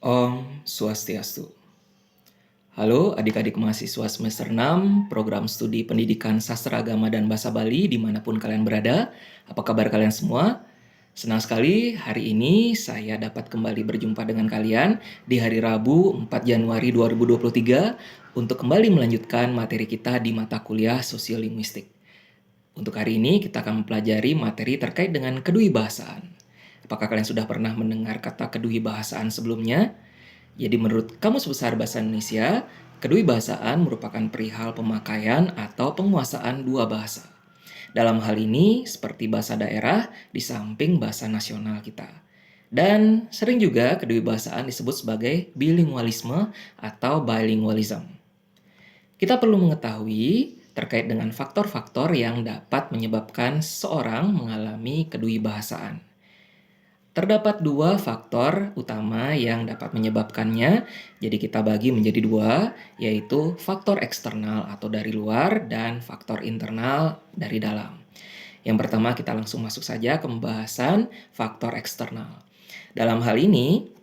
Om Swastiastu. Halo adik-adik mahasiswa semester 6 program studi pendidikan sastra agama dan bahasa Bali dimanapun kalian berada. Apa kabar kalian semua? Senang sekali hari ini saya dapat kembali berjumpa dengan kalian di hari Rabu 4 Januari 2023 untuk kembali melanjutkan materi kita di mata kuliah Sosiolinguistik. Untuk hari ini kita akan mempelajari materi terkait dengan kedewibahasaan. Apakah kalian sudah pernah mendengar kata kedewibahasaan sebelumnya? Jadi menurut Kamus Besar Bahasa Indonesia, kedewibahasaan merupakan perihal pemakaian atau penguasaan dua bahasa. Dalam hal ini seperti bahasa daerah di samping bahasa nasional kita. Dan sering juga kedewibahasaan disebut sebagai bilingualisme atau bilingualism. Kita perlu mengetahui terkait dengan faktor-faktor yang dapat menyebabkan seseorang mengalami kedewibahasaan. Terdapat dua faktor utama yang dapat menyebabkannya, jadi kita bagi menjadi dua, yaitu faktor eksternal atau dari luar dan faktor internal dari dalam. Yang pertama kita langsung masuk saja ke pembahasan faktor eksternal. Dalam hal ini,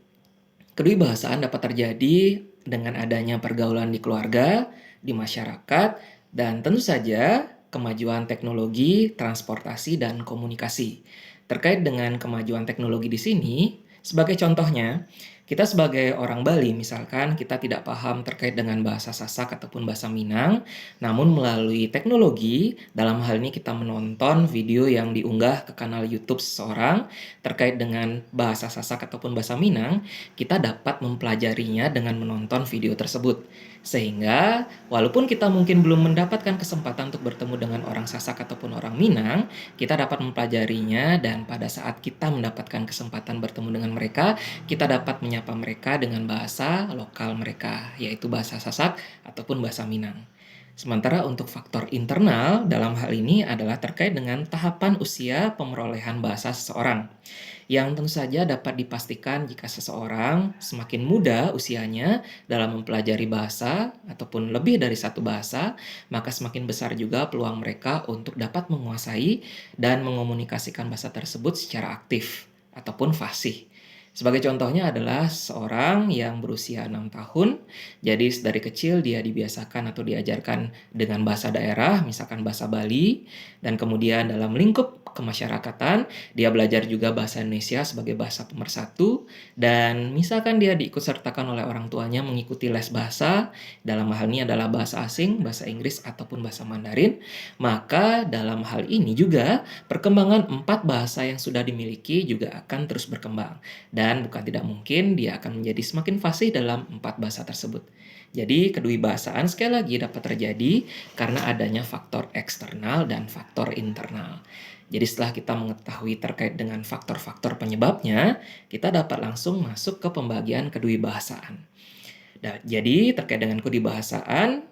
kedewibahasaan dapat terjadi dengan adanya pergaulan di keluarga, di masyarakat, dan tentu saja kemajuan teknologi, transportasi, dan komunikasi. Terkait dengan kemajuan teknologi di sini, sebagai contohnya, kita sebagai orang Bali misalkan kita tidak paham terkait dengan bahasa Sasak ataupun bahasa Minang, namun melalui teknologi, dalam hal ini kita menonton video yang diunggah ke kanal YouTube seseorang terkait dengan bahasa Sasak ataupun bahasa Minang, kita dapat mempelajarinya dengan menonton video tersebut. Sehingga walaupun kita mungkin belum mendapatkan kesempatan untuk bertemu dengan orang Sasak ataupun orang Minang, kita dapat mempelajarinya dan pada saat kita mendapatkan kesempatan bertemu dengan mereka, kita dapat menyapa mereka dengan bahasa lokal mereka, yaitu bahasa Sasak ataupun bahasa Minang. Sementara untuk faktor internal dalam hal ini adalah terkait dengan tahapan usia pemerolehan bahasa seseorang, yang tentu saja dapat dipastikan jika seseorang semakin muda usianya dalam mempelajari bahasa ataupun lebih dari satu bahasa, maka semakin besar juga peluang mereka untuk dapat menguasai dan mengomunikasikan bahasa tersebut secara aktif ataupun fasih. Sebagai contohnya adalah seorang yang berusia 6 tahun, jadi dari kecil dia dibiasakan atau diajarkan dengan bahasa daerah, misalkan bahasa Bali, dan kemudian dalam lingkup kemasyarakatan, dia belajar juga bahasa Indonesia sebagai bahasa pemersatu, dan misalkan dia diikutsertakan oleh orang tuanya mengikuti les bahasa, dalam hal ini adalah bahasa asing, bahasa Inggris, ataupun bahasa Mandarin, maka dalam hal ini juga perkembangan 4 bahasa yang sudah dimiliki juga akan terus berkembang. Dan bukan tidak mungkin dia akan menjadi semakin fasih dalam 4 bahasa tersebut. Jadi kedewibahasaan sekali lagi dapat terjadi karena adanya faktor eksternal dan faktor internal. Jadi setelah kita mengetahui terkait dengan faktor-faktor penyebabnya, kita dapat langsung masuk ke pembagian kedewibahasaan. Jadi terkait dengan kedewibahasaan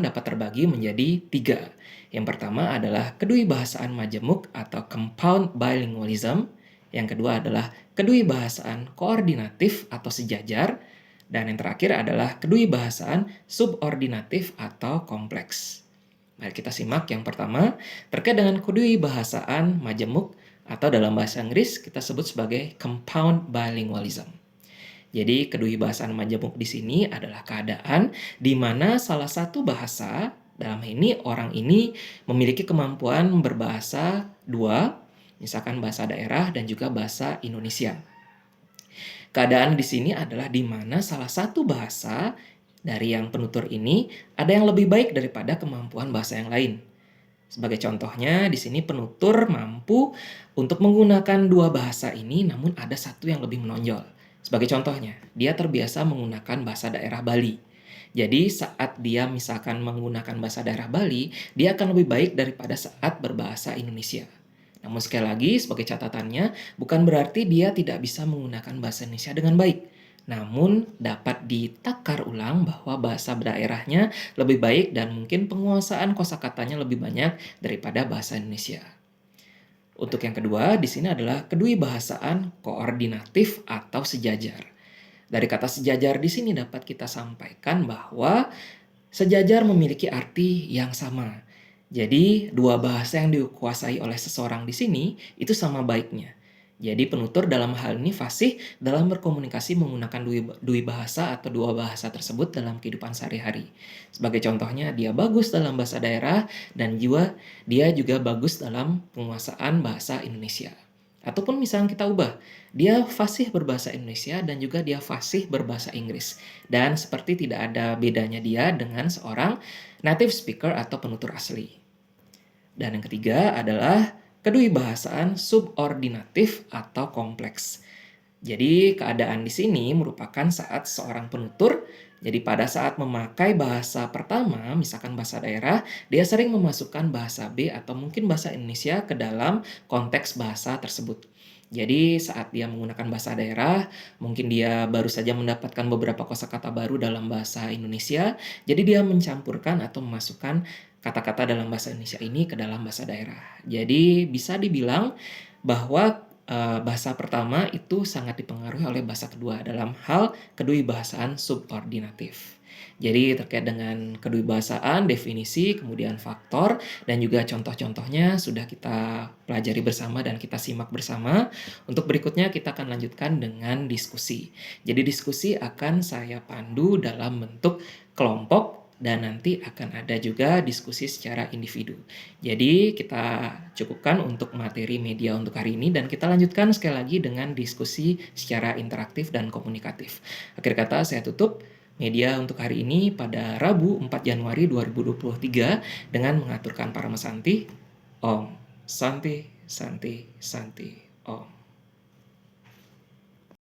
dapat terbagi menjadi 3. Yang pertama adalah kedewibahasaan majemuk atau compound bilingualism. Yang kedua adalah kedewibahasaan koordinatif atau sejajar. Dan yang terakhir adalah kedewibahasaan subordinatif atau kompleks. Mari kita simak yang pertama, terkait dengan kedewibahasaan majemuk atau dalam bahasa Inggris kita sebut sebagai compound bilingualism. Jadi kedewibahasaan majemuk di sini adalah keadaan di mana salah satu bahasa, dalam ini orang ini memiliki kemampuan berbahasa dua, misalkan bahasa daerah dan juga bahasa Indonesia. Keadaan di sini adalah di mana salah satu bahasa dari yang penutur ini ada yang lebih baik daripada kemampuan bahasa yang lain. Sebagai contohnya, di sini penutur mampu untuk menggunakan dua bahasa ini, namun ada satu yang lebih menonjol. Sebagai contohnya, dia terbiasa menggunakan bahasa daerah Bali. Jadi saat dia misalkan menggunakan bahasa daerah Bali, dia akan lebih baik daripada saat berbahasa Indonesia. Namun sekali lagi, sebagai catatannya, bukan berarti dia tidak bisa menggunakan bahasa Indonesia dengan baik. Namun dapat ditakar ulang bahwa bahasa daerahnya lebih baik dan mungkin penguasaan kosakatanya lebih banyak daripada bahasa Indonesia. Untuk yang kedua, di sini adalah kedewibahasaan koordinatif atau sejajar. Dari kata sejajar di sini dapat kita sampaikan bahwa sejajar memiliki arti yang sama. Jadi, dua bahasa yang dikuasai oleh seseorang di sini itu sama baiknya. Jadi penutur dalam hal ini fasih dalam berkomunikasi menggunakan dui bahasa atau dua bahasa tersebut dalam kehidupan sehari-hari. Sebagai contohnya, dia bagus dalam bahasa daerah dan juga dia juga bagus dalam penguasaan bahasa Indonesia. Ataupun misalnya kita ubah, dia fasih berbahasa Indonesia dan juga dia fasih berbahasa Inggris. Dan seperti tidak ada bedanya dia dengan seorang native speaker atau penutur asli. Dan yang ketiga adalah kedewibahasaan subordinatif atau kompleks. Jadi keadaan di sini merupakan saat seorang penutur, jadi pada saat memakai bahasa pertama, misalkan bahasa daerah, dia sering memasukkan bahasa B atau mungkin bahasa Indonesia ke dalam konteks bahasa tersebut. Jadi saat dia menggunakan bahasa daerah, mungkin dia baru saja mendapatkan beberapa kosakata baru dalam bahasa Indonesia, jadi dia mencampurkan atau memasukkan kata-kata dalam bahasa Indonesia ini ke dalam bahasa daerah. Jadi bisa dibilang bahwa bahasa pertama itu sangat dipengaruhi oleh bahasa kedua dalam hal kedewibahasaan subordinatif. Jadi terkait dengan kedewibahasaan, definisi, kemudian faktor, dan juga contoh-contohnya sudah kita pelajari bersama dan kita simak bersama. Untuk berikutnya kita akan lanjutkan dengan diskusi. Jadi diskusi akan saya pandu dalam bentuk kelompok dan nanti akan ada juga diskusi secara individu. Jadi kita cukupkan untuk materi media untuk hari ini dan kita lanjutkan sekali lagi dengan diskusi secara interaktif dan komunikatif. Akhir kata saya tutup media untuk hari ini pada Rabu 4 Januari 2023 dengan mengaturkan Paramasanti. Om Santi Santi Santi Om.